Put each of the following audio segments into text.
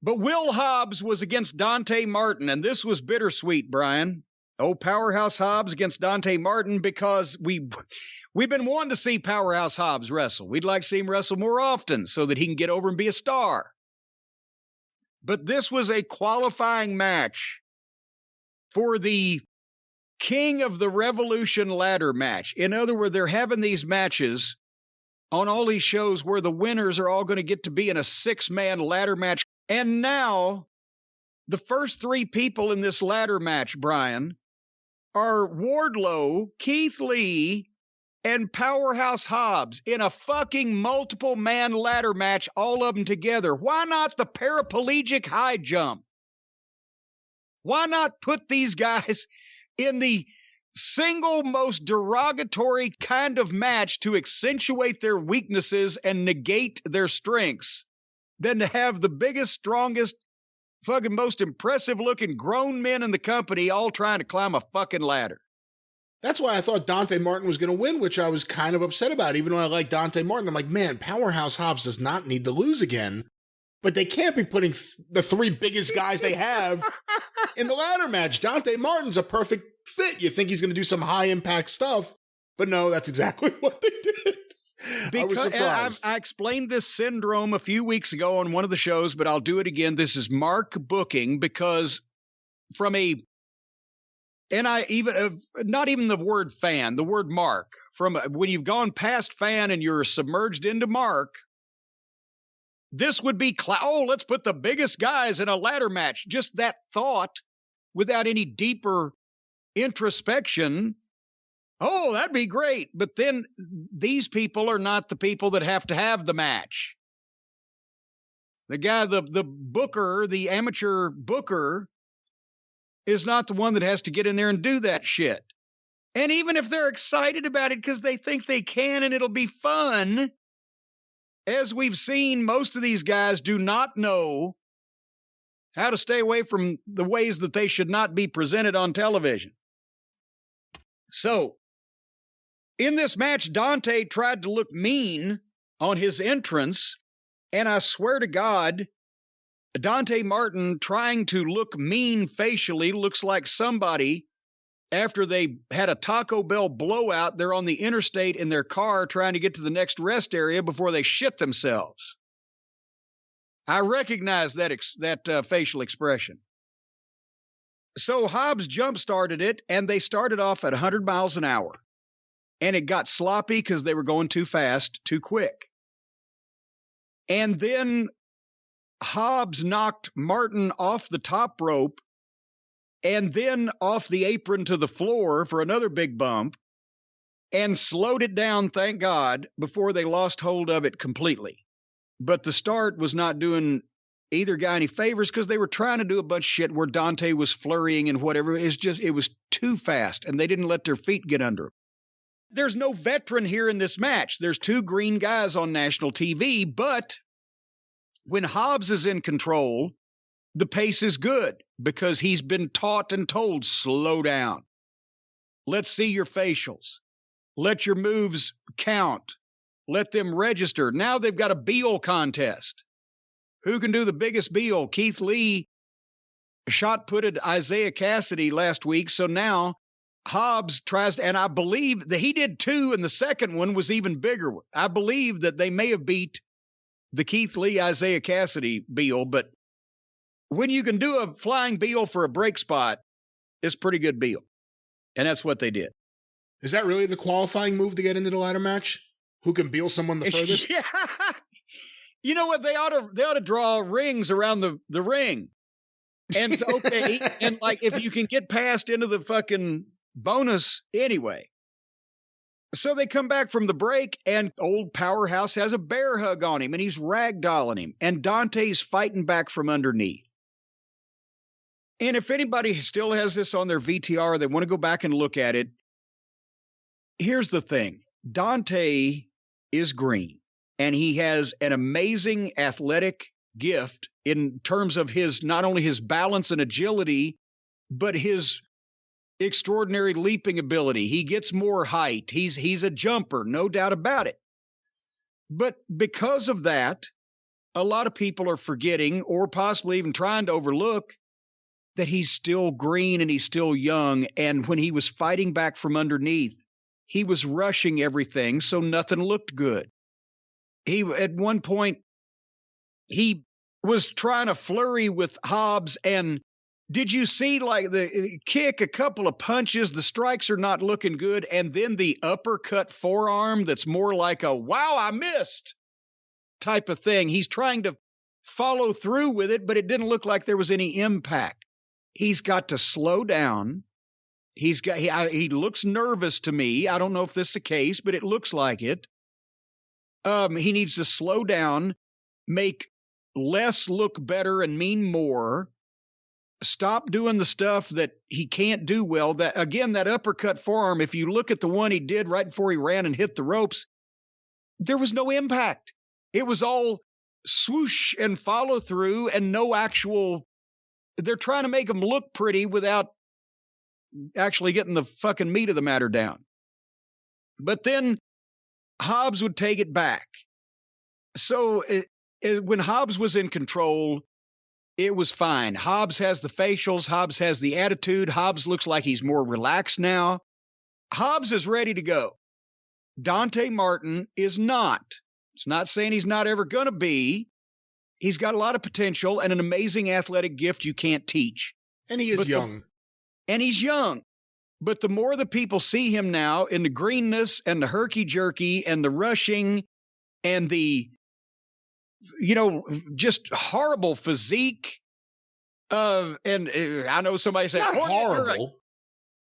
But Will Hobbs was against Dante Martin, and this was bittersweet, Brian. Oh, Powerhouse Hobbs against Dante Martin, because we've been wanting to see Powerhouse Hobbs wrestle. We'd like to see him wrestle more often so that he can get over and be a star. But this was a qualifying match for the King of the Revolution ladder match. In other words, they're having these matches on all these shows where the winners are all going to get to be in a 6-man ladder match. And now the first 3 people in this ladder match, Brian, are Wardlow, Keith Lee, and Powerhouse Hobbs in a fucking multiple-man ladder match, all of them together. Why not the paraplegic high jump? Why not put these guys in the single most derogatory kind of match to accentuate their weaknesses and negate their strengths than to have the biggest, strongest, fucking most impressive-looking grown men in the company all trying to climb a fucking ladder? That's why I thought Dante Martin was going to win, which I was kind of upset about. Even though I like Dante Martin, I'm like, man, Powerhouse Hobbs does not need to lose again. But they can't be putting the 3 biggest guys they have in the ladder match. Dante Martin's a perfect fit. You think he's going to do some high-impact stuff. But no, that's exactly what they did. I was surprised. I explained this syndrome a few weeks ago on one of the shows, but I'll do it again. This is Mark booking, because from a... And I even, not even the word fan, the word mark. From when you've gone past fan and you're submerged into mark, this would be, let's put the biggest guys in a ladder match. Just that thought, without any deeper introspection. Oh, that'd be great. But then these people are not the people that have to have the match. The guy, the booker, the amateur booker, is not the one that has to get in there and do that shit. And even if they're excited about it because they think they can and it'll be fun, as we've seen, most of these guys do not know how to stay away from the ways that they should not be presented on television. So, in this match, Dante tried to look mean on his entrance, and I swear to God, Dante Martin trying to look mean facially looks like somebody, after they had a Taco Bell blowout, they're on the interstate in their car trying to get to the next rest area before they shit themselves. I recognize that facial expression. So Hobbs jump-started it, and they started off at 100 miles an hour. And it got sloppy because they were going too fast, too quick. And then Hobbs knocked Martin off the top rope and then off the apron to the floor for another big bump and slowed it down, thank God, before they lost hold of it completely. But the start was not doing either guy any favors because they were trying to do a bunch of shit where Dante was flurrying and whatever. It was too fast, and they didn't let their feet get under them. There's no veteran here in this match. There's 2 green guys on national TV, but when Hobbs is in control, the pace is good because he's been taught and told, slow down. Let's see your facials. Let your moves count. Let them register. Now they've got a Beal contest. Who can do the biggest Beal? Keith Lee shot-putted Isaiah Cassidy last week, so now Hobbs tries, and I believe that he did 2, and the second one was even bigger. I believe that they may have beat the Keith Lee, Isaiah Cassidy Beal, but when you can do a flying Beal for a break spot, it's pretty good Beal. And that's what they did. Is that really the qualifying move to get into the ladder match? Who can Beal someone the furthest? Yeah. You know what? They ought to draw rings around the ring. And so, okay, and like if you can get past into the fucking bonus anyway. So they come back from the break, and old Powerhouse has a bear hug on him, and he's ragdolling him, and Dante's fighting back from underneath. And if anybody still has this on their VTR, they want to go back and look at it. Here's the thing. Dante is green, and he has an amazing athletic gift in terms of his, not only his balance and agility, but his extraordinary leaping ability. He gets more height. He's a jumper, no doubt about it. But because of that, a lot of people are forgetting or possibly even trying to overlook that he's still green and he's still young. And when he was fighting back from underneath, he was rushing everything, so nothing looked good. At one point, he was trying to flurry with Hobbs, and did you see like the kick, a couple of punches, the strikes are not looking good, and then the uppercut forearm that's more like a, wow, I missed type of thing. He's trying to follow through with it, but it didn't look like there was any impact. He's got to slow down. He looks nervous to me. I don't know if this is the case, but it looks like it. He needs to slow down, make less look better and mean more. Stop doing the stuff that he can't do well. That again, that uppercut forearm, if you look at the one he did right before he ran and hit the ropes, there was no impact. It was all swoosh and follow through and no actual, they're trying to make him look pretty without actually getting the fucking meat of the matter down. But then Hobbs would take it back. So when Hobbs was in control, it was fine. Hobbs has the facials. Hobbs has the attitude. Hobbs looks like he's more relaxed now. Hobbs is ready to go. Dante Martin is not. It's not saying he's not ever going to be. He's got a lot of potential and an amazing athletic gift you can't teach. And he is young. And he's young. But the more the people see him now in the greenness and the herky-jerky and the rushing and the, just horrible physique. And I know somebody said, not horrible.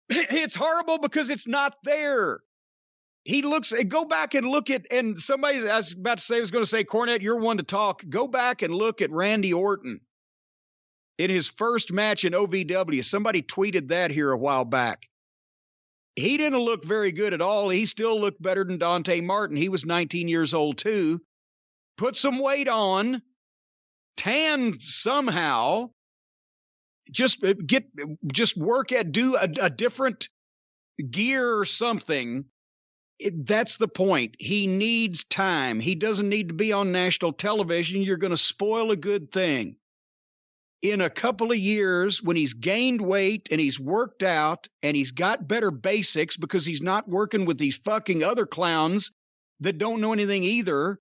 It's horrible because it's not there. He looks, go back and look at, and somebody, I was about to say, I was going to say, Cornette, you're one to talk. Go back and look at Randy Orton in his first match in OVW. Somebody tweeted that here a while back. He didn't look very good at all. He still looked better than Dante Martin. He was 19 years old too. Put some weight on, tan somehow, just work at, do a different gear or something. That's the point. He needs time. He doesn't need to be on national television. You're going to spoil a good thing. In a couple of years, when he's gained weight and he's worked out and he's got better basics because he's not working with these fucking other clowns that don't know anything either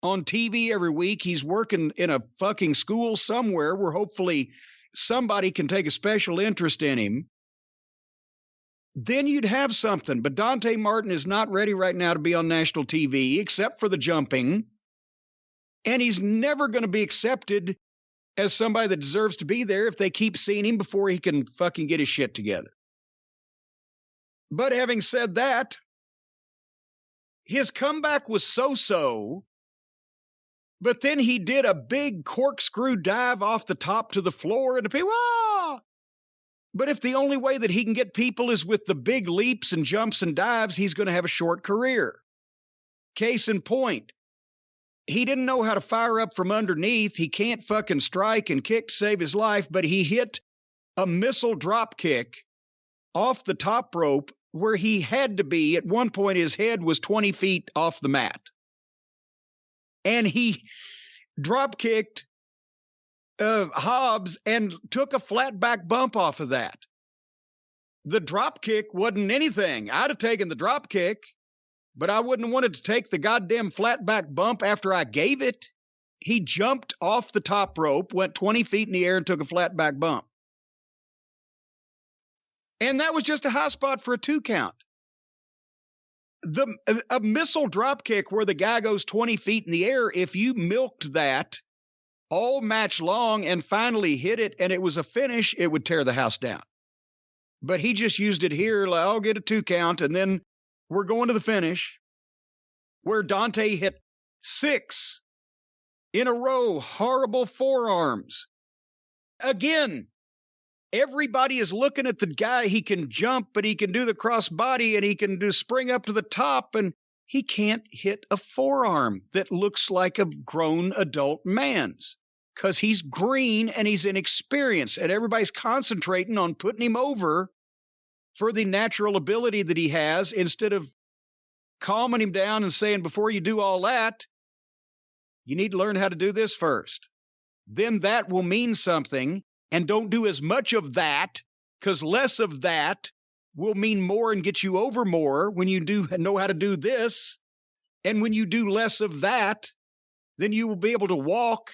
on TV every week. He's working in a fucking school somewhere where hopefully somebody can take a special interest in him. Then you'd have something. But Dante Martin is not ready right now to be on national TV, except for the jumping. And he's never going to be accepted as somebody that deserves to be there if they keep seeing him before he can fucking get his shit together. But having said that, his comeback was so-so, but then he did a big corkscrew dive off the top to the floor and the people, ah! But if the only way that he can get people is with the big leaps and jumps and dives, he's going to have a short career. Case in point, he didn't know how to fire up from underneath. He can't fucking strike and kick to save his life, but he hit a missile drop kick off the top rope where he had to be. At one point, his head was 20 feet off the mat. And he drop kicked Hobbs and took a flat back bump off of that. The drop kick wasn't anything. I'd have taken the drop kick, but I wouldn't have wanted to take the goddamn flat back bump after I gave it. He jumped off the top rope, went 20 feet in the air and took a flat back bump. And that was just a high spot for a 2 count. A missile drop kick where the guy goes 20 feet in the air, if you milked that all match long and finally hit it and it was a finish, it would tear the house down. But he just used it here, like, I'll get a 2 count, and then we're going to the finish, where Dante hit 6 in a row, horrible forearms. Again, everybody is looking at the guy. He can jump, but he can do the crossbody, and he can do spring up to the top, and he can't hit a forearm that looks like a grown adult man's because he's green and he's inexperienced, and everybody's concentrating on putting him over for the natural ability that he has instead of calming him down and saying, before you do all that, You need to learn how to do this first. Then that will mean something, and don't do as much of that, because less of that will mean more and get you over more when you do know how to do this. And when you do less of that, then you will be able to walk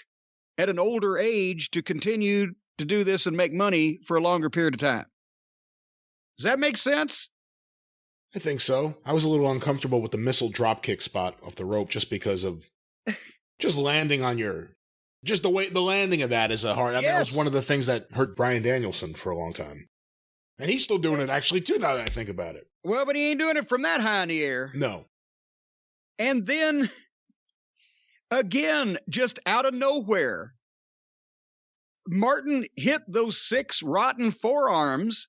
at an older age to continue to do this and make money for a longer period of time. Does that make sense? I think so. I was a little uncomfortable with the missile dropkick spot off the rope just because of just landing on your... Just the landing of that is a hard... I mean, that was one of the things that hurt Bryan Danielson for a long time. And he's still doing it, actually, too, now that I think about it. Well, but he ain't doing it from that high in the air. No. And then, again, just out of nowhere, Martin hit those 6 rotten forearms,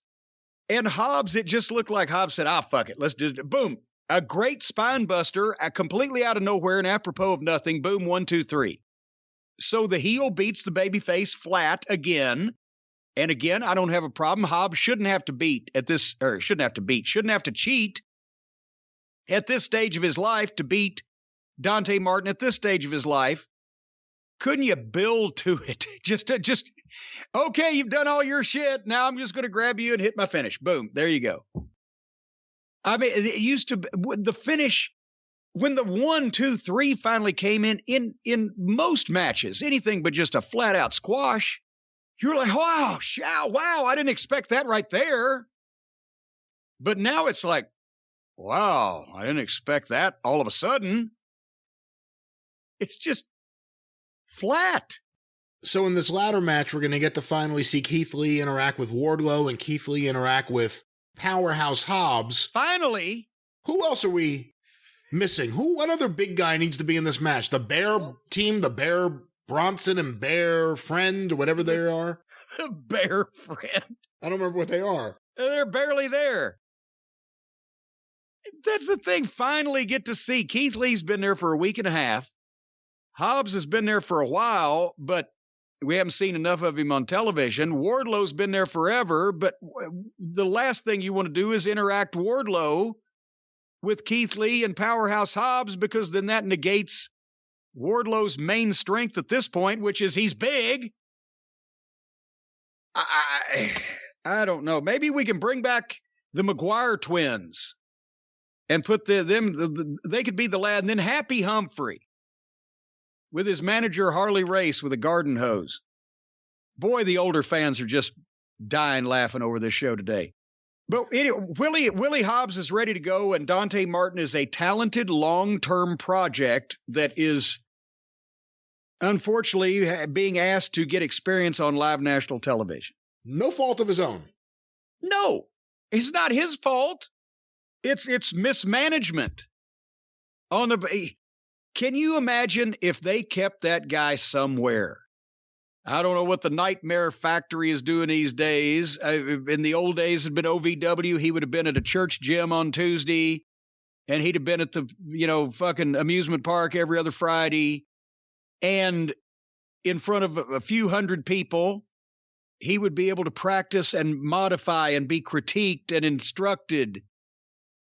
and Hobbs, it just looked like Hobbs said, fuck it, let's do it. Boom. A great spine buster, completely out of nowhere and apropos of nothing. Boom, 1, 2, 3. So the heel beats the babyface flat again. And again, I don't have a problem. Hobbs shouldn't have to cheat at this stage of his life to beat Dante Martin at this stage of his life. Couldn't you build to it? Just, okay, you've done all your shit. Now I'm just going to grab you and hit my finish. Boom. There you go. I mean, it used to, the finish, when the 1, 2, 3 finally came in most matches, anything but just a flat out squash, you're like, wow, I didn't expect that right there. But now it's like, wow, I didn't expect that all of a sudden. It's just flat. So in this latter match, we're going to get to finally see Keith Lee interact with Wardlow and Keith Lee interact with Powerhouse Hobbs. Finally. Who else are we missing? What other big guy needs to be in this match? The Bear team, the Bear Bronson and Bear Friend, or whatever they are. Bear Friend. I don't remember what they are. They're barely there. That's the thing. Finally get to see. Keith Lee's been there for a week and a half. Hobbs has been there for a while, but we haven't seen enough of him on television. Wardlow's been there forever, but the last thing you want to do is interact Wardlow with Keith Lee and Powerhouse Hobbs, because then that negates Wardlow's main strength at this point, which is he's big. I don't know. Maybe we can bring back the McGuire twins and put they could be the lad, and then Happy Humphrey with his manager Harley Race with a garden hose. Boy, the older fans are just dying laughing over this show today. But anyway, Willie Hobbs is ready to go, and Dante Martin is a talented long-term project that is unfortunately being asked to get experience on live national television. No fault of his own. No, it's not his fault. It's mismanagement. Can you imagine if they kept that guy somewhere? I don't know what the Nightmare Factory is doing these days. In the old days, it had been OVW. He would have been at a church gym on Tuesday, and he'd have been at the, fucking amusement park every other Friday. And in front of a few hundred people, he would be able to practice and modify and be critiqued and instructed.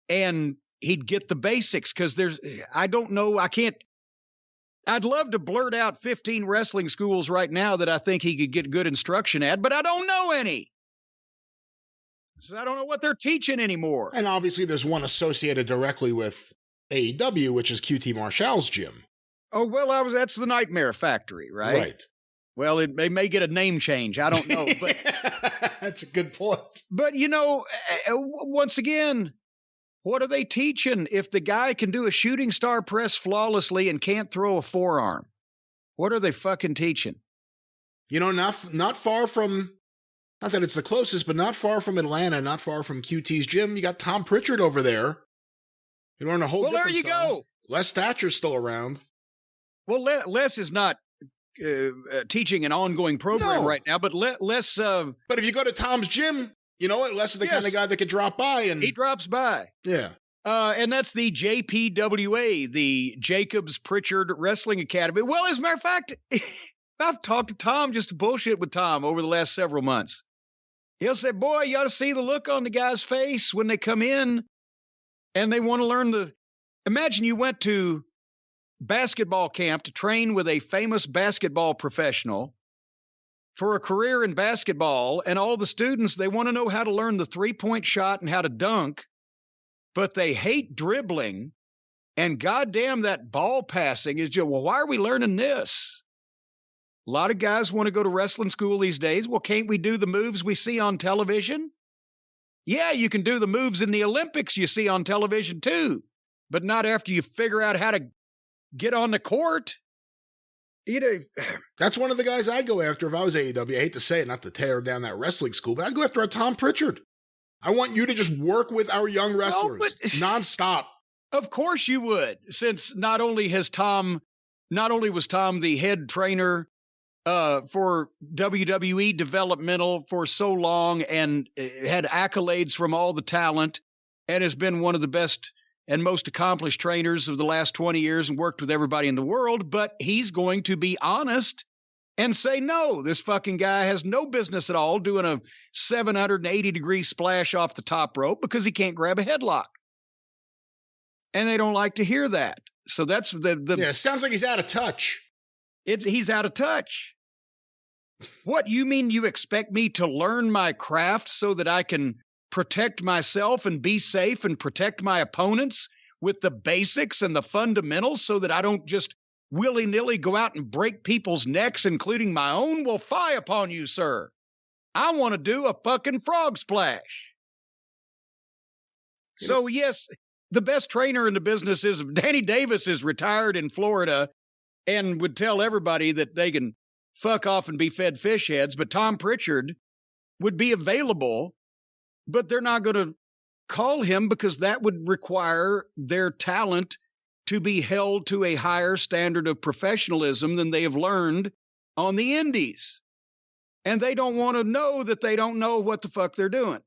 And he'd get the basics, because I'd love to blurt out 15 wrestling schools right now that I think he could get good instruction at, but I don't know any. So I don't know what they're teaching anymore. And obviously there's one associated directly with AEW, which is QT Marshall's gym. Oh, well, that's the Nightmare Factory, right? Right. Well, they may get a name change. I don't know. But that's a good point. But, once again, what are they teaching? If the guy can do a shooting star press flawlessly and can't throw a forearm, what are they fucking teaching? Not far from, not that it's the closest, but not far from Atlanta, not far from QT's gym, you got Tom Pritchard over there. You learn a whole different there you style. go. Les Thatcher's still around. Well, Les is not teaching an ongoing program right now, but Les... but if you go to Tom's gym, you know what? Les is the kind of guy that could drop by. And he drops by. Yeah. And that's the JPWA, the Jacobs Pritchard Wrestling Academy. Well, as a matter of fact, I've talked to Tom, just to bullshit with Tom over the last several months. He'll say, boy, you ought to see the look on the guy's face when they come in and they want to learn imagine you went to basketball camp to train with a famous basketball professional for a career in basketball, and all the students, they want to know how to learn the three-point shot and how to dunk, but they hate dribbling, and goddamn that ball passing is just, well, why are we learning this? A lot of guys want to go to wrestling school these days. Well, can't we do the moves we see on television? Yeah, you can do the moves in the Olympics you see on television too, but not after you figure out how to get on the court. That's one of the guys I'd go after if I was AEW. I hate to say it, not to tear down that wrestling school, but I'd go after a Tom Pritchard. I want you to just work with our young wrestlers nonstop. Of course you would, since not only was Tom the head trainer for WWE developmental for so long and had accolades from all the talent and has been one of the best and most accomplished trainers of the last 20 years and worked with everybody in the world, but he's going to be honest and say, no, this fucking guy has no business at all doing a 780-degree splash off the top rope because he can't grab a headlock. And they don't like to hear that. So that's yeah, it sounds like he's out of touch. He's out of touch. What, you mean you expect me to learn my craft so that I can protect myself and be safe and protect my opponents with the basics and the fundamentals so that I don't just willy-nilly go out and break people's necks, including my own? Well, fie upon you, sir. I want to do a fucking frog splash. So, yes, the best trainer in the business is Danny Davis is retired in Florida and would tell everybody that they can fuck off and be fed fish heads, but Tom Pritchard would be available, but they're not going to call him because that would require their talent to be held to a higher standard of professionalism than they have learned on the indies. And they don't want to know that they don't know what the fuck they're doing.